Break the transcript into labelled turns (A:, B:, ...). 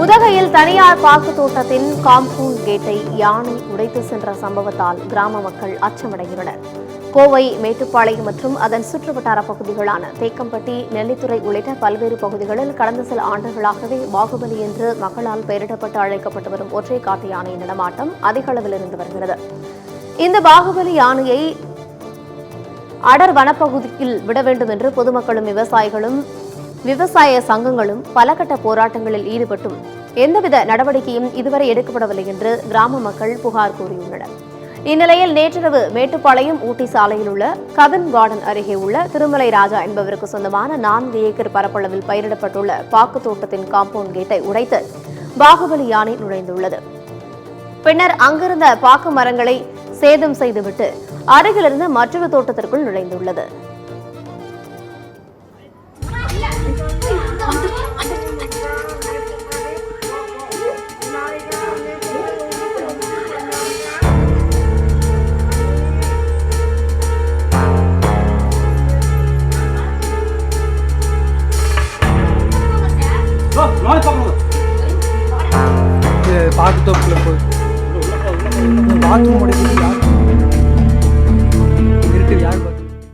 A: உதகையில் தனியார் பாக்கு தோட்டத்தின் காம்பவுண்ட் கேட்டை யானை உடைத்து சென்ற சம்பவத்தால் கிராம மக்கள் அச்சமடைகின்றனர். கோவை, மேட்டுப்பாளையம் மற்றும் அதன் சுற்றுவட்டார பகுதிகளான தேக்கம்பட்டி, நெல்லித்துறை உள்ளிட்ட பல்வேறு பகுதிகளில் கடந்த சில ஆண்டுகளாகவே பாகுபலி என்று மக்களால் பெயரிடப்பட்டு அழைக்கப்பட்டு வரும் ஒற்றை காட்டு யானை நடமாட்டம் அதிக அளவில் இருந்து வருகிறது. இந்த பாகுபலி யானையை அடர் வனப்பகுதியில் விட வேண்டும் என்று பொதுமக்களும் விவசாயிகளும் விவசாய சங்கங்களும் பல கட்ட போராட்டங்களில் ஈடுபட்டும் எந்தவித நடவடிக்கையும் இதுவரை எடுக்கப்படவில்லை என்று கிராம மக்கள் புகார் கூறியுள்ளனர். இந்நிலையில் நேற்றிரவு மேட்டுப்பாளையம் ஊட்டி சாலையில் உள்ள கவின் கார்டன் அருகே உள்ள திருமலை ராஜா என்பவருக்கு சொந்தமான 4 ஏக்கர் பரப்பளவில் பயிரிடப்பட்டுள்ள பாக்கு தோட்டத்தின் காம்பவுண்ட் கேட்டை உடைத்து பாகுபலி யானை நுழைந்துள்ளது. பின்னர் அங்கிருந்த பாக்கு மரங்களை சேதம் செய்துவிட்டு அருகிலிருந்த மற்றொரு தோட்டத்திற்குள் நுழைந்துள்ளது.
B: பாக்கு தோப்புல போய் பாத்ரூம் இருக்குது யார்